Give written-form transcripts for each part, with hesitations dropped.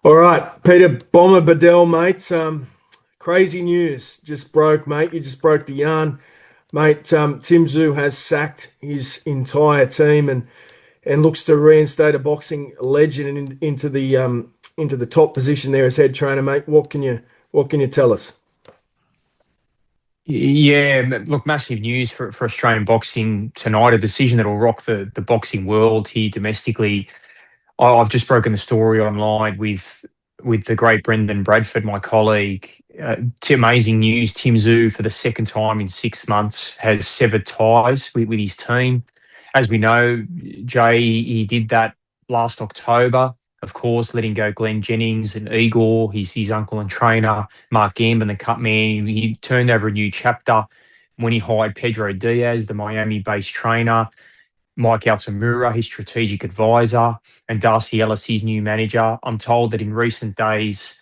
All right, Peter Bomber Badel, mate. Crazy news just broke, mate. You just broke the yarn, mate. Tszyu has sacked his entire team and looks to reinstate a boxing legend into the top position there as head trainer, mate. What can you tell us? Yeah, look, massive news for Australian boxing tonight. A decision that will rock the boxing world here domestically. I've just broken the story online with the great Brendan Bradford, my colleague. Amazing news. Tim Tszyu, for the second time in 6 months, has severed ties with his team. As we know, Jay, he did that last October, of course, letting go Glenn Jennings and Igor, his uncle and trainer, Mark Gambin, the cut man. He turned over a new chapter when he hired Pedro Diaz, the Miami-based trainer, Mike Altamura, his strategic advisor, and Darcy Ellis, his new manager. I'm told that in recent days,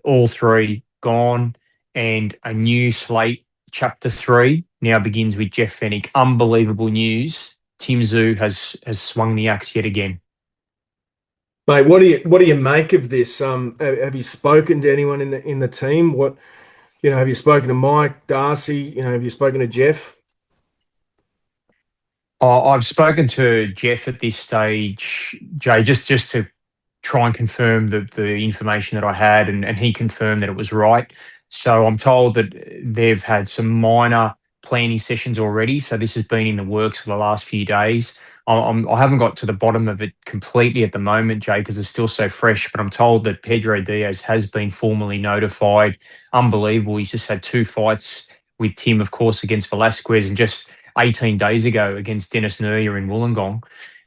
all three gone, and a new slate, chapter three, now begins with Jeff Fenech. Unbelievable news. Tim Tszyu has swung the axe yet again. Mate, what do you make of this? Have you spoken to anyone in the team? Have you spoken to Mike, Darcy? Have you spoken to Jeff? I've spoken to Jeff at this stage, Jay, just to try and confirm the information that I had, and he confirmed that it was right. So I'm told that they've had some minor planning sessions already. So this has been in the works for the last few days. I haven't got to the bottom of it completely at the moment, Jay, because it's still so fresh. But I'm told that Pedro Diaz has been formally notified. Unbelievable. He's just had two fights with Tim, of course, against Velasquez, and just 18 days ago against Dennis Nurya in Wollongong,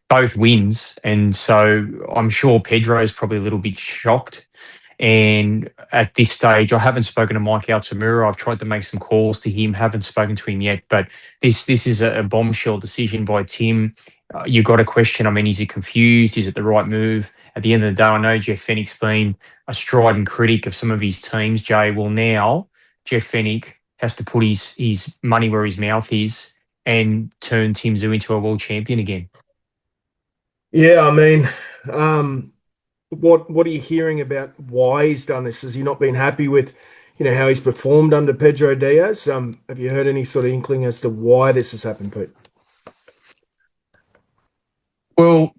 both wins. And so I'm sure Pedro is probably a little bit shocked. And at this stage, I haven't spoken to Mike Altamura. I've tried to make some calls to him, haven't spoken to him yet. But this is a bombshell decision by Tim. You got a question. I mean, is he confused? Is it the right move? At the end of the day, I know Jeff Fenech's been a strident critic of some of his teams, Jay. Well, now Jeff Fenech has to put his money where his mouth is and turn Tim Tszyu into a world champion again. Yeah, I mean, um, what are you hearing about why he's done this? Has he not been happy with, how he's performed under Pedro Diaz? Have you heard any sort of inkling as to why this has happened, Pete? Well,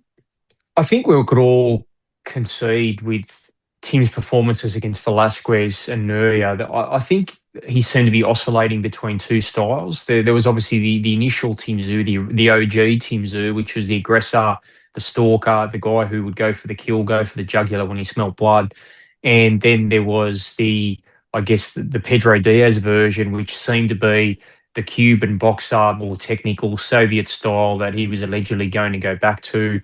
I think we could all concede with Tim's performances against Velasquez and Nuria that I think he seemed to be oscillating between two styles. There was obviously the initial Tim Tszyu, the OG Tim Tszyu, which was the aggressor, the stalker, the guy who would go for the kill, go for the jugular when he smelt blood. And then there was I guess, the Pedro Diaz version, which seemed to be the Cuban boxer, more technical Soviet style that he was allegedly going to go back to.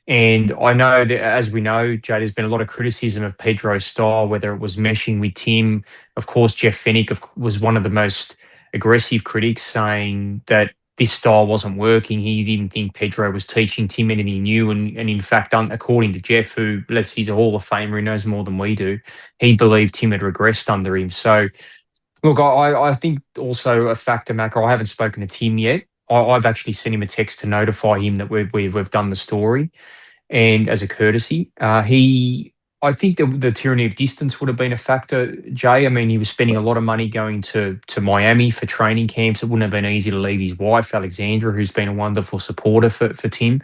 And I know that, as we know, Jay, there's been a lot of criticism of Pedro's style, whether it was meshing with Tim. Of course, Jeff Fenech was one of the most aggressive critics, saying that this style wasn't working. He didn't think Pedro was teaching Tim anything new. And in fact, according to Jeff, who, he's a Hall of Famer, he knows more than we do, he believed Tim had regressed under him. So, look, I think also a factor, Macca, I haven't spoken to Tim yet. I've actually sent him a text to notify him that we've done the story, and as a courtesy, I think the tyranny of distance would have been a factor, Jay. I mean, he was spending a lot of money going to Miami for training camps. It wouldn't have been easy to leave his wife, Alexandra, who's been a wonderful supporter for Tim.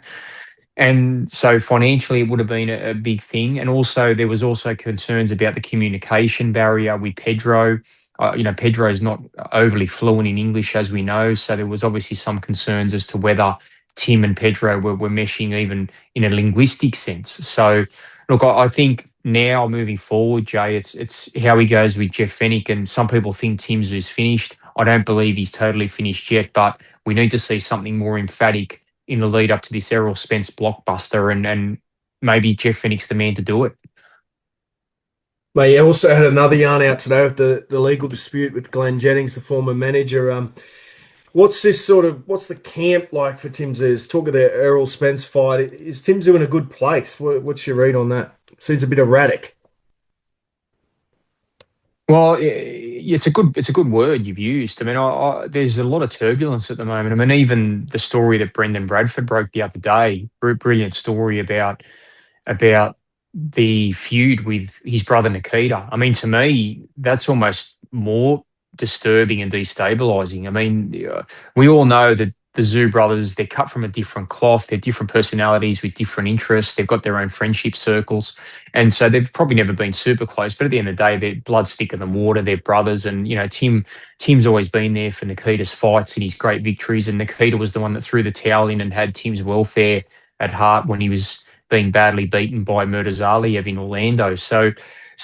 And so financially, it would have been a big thing. And also, there was also concerns about the communication barrier with Pedro. Pedro is not overly fluent in English, as we know. So there was obviously some concerns as to whether Tim and Pedro were meshing even in a linguistic sense. So, look, I think now moving forward, Jay, it's how he goes with Jeff Fenech. And some people think Tim's is finished. I don't believe he's totally finished yet, but we need to see something more emphatic in the lead up to this Errol Spence blockbuster, and maybe Jeff Fenech's the man to do it. Mate, you also had another yarn out today with the legal dispute with Glenn Jennings, the former manager. What's the camp like for Tim Tszyu? Talk of the Errol Spence fight. Is Tim Tszyu in a good place? What's your read on that? Seems a bit erratic. Well, it's a good word you've used. I mean, there's a lot of turbulence at the moment. I mean, even the story that Brendan Bradford broke the other day, brilliant story about the feud with his brother Nikita. I mean, to me, that's almost more disturbing and destabilizing. I mean, we all know that the Tszyu brothers, they're cut from a different cloth. They're different personalities with different interests. They've got their own friendship circles. And so they've probably never been super close. But at the end of the day, they're blood's thicker than water. They're brothers. And, Tim's always been there for Nikita's fights and his great victories. And Nikita was the one that threw the towel in and had Tim's welfare at heart when he was being badly beaten by Murtazaliev in Orlando. So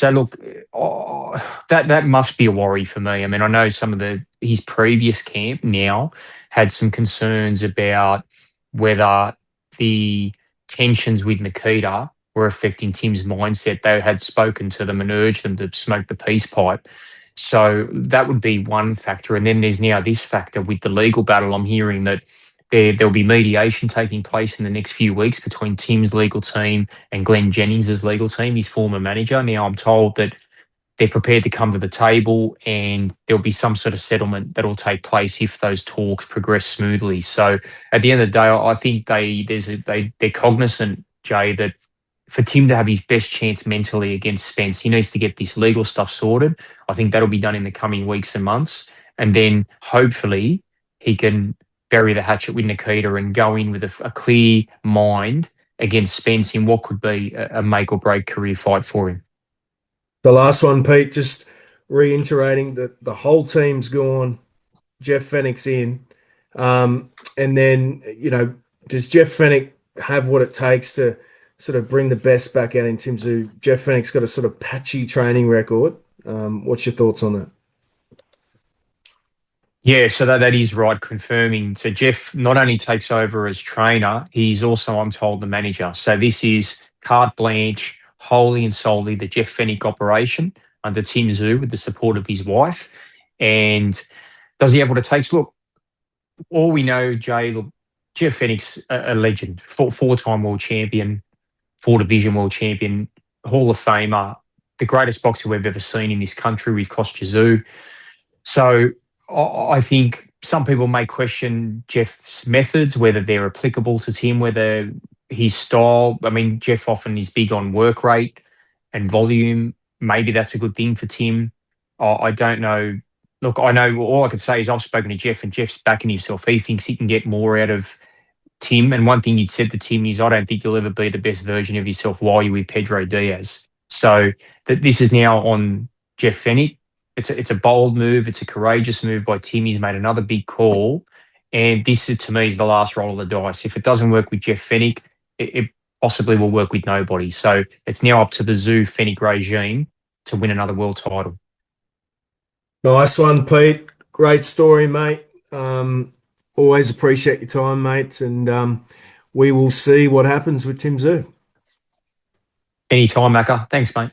look, that must be a worry for me. I mean, I know some of his previous camp now had some concerns about whether the tensions with Nikita were affecting Tim's mindset. They had spoken to them and urged them to smoke the peace pipe. So that would be one factor. And then there's now this factor with the legal battle. I'm hearing that there'll be mediation taking place in the next few weeks between Tim's legal team and Glenn Jennings' legal team, his former manager. Now, I'm told that they're prepared to come to the table and there'll be some sort of settlement that'll take place if those talks progress smoothly. So at the end of the day, I think they're cognizant, Jay, that for Tim to have his best chance mentally against Spence, he needs to get this legal stuff sorted. I think that'll be done in the coming weeks and months. And then hopefully he can bury the hatchet with Nikita and go in with a clear mind against Spence in what could be a make or break career fight for him. The last one, Pete, just reiterating that the whole team's gone. Jeff Fenech's in. And then, does Jeff Fenech have what it takes to sort of bring the best back out in Tim Tszyu? Jeff Fenech's got a sort of patchy training record. What's your thoughts on that? Yeah, so that is right, confirming. So Jeff not only takes over as trainer, he's also, I'm told, the manager. So this is carte blanche, wholly and solely the Jeff Fenech operation under Tim Tszyu with the support of his wife. And does he have what it takes? Look, all we know, Jay, look, Jeff Fenech's a legend, four-time world champion, four-division world champion, Hall of Famer, the greatest boxer we've ever seen in this country with Tszyu. So I think some people may question Jeff's methods, whether they're applicable to Tim, whether his style. I mean, Jeff often is big on work rate and volume. Maybe that's a good thing for Tim. I don't know. Look, I know all I can say is I've spoken to Jeff and Jeff's backing himself. He thinks he can get more out of Tim. And one thing you'd said to Tim is, I don't think you'll ever be the best version of yourself while you're with Pedro Diaz. So that this is now on Jeff Fenech. It's a bold move. It's a courageous move by Tim. He's made another big call. And this, to me, is the last roll of the dice. If it doesn't work with Jeff Fenech, it possibly will work with nobody. So it's now up to the Tszyu Fenech regime to win another world title. Nice one, Pete. Great story, mate. Always appreciate your time, mate. And we will see what happens with Tim Tszyu. Anytime, Macca. Thanks, mate.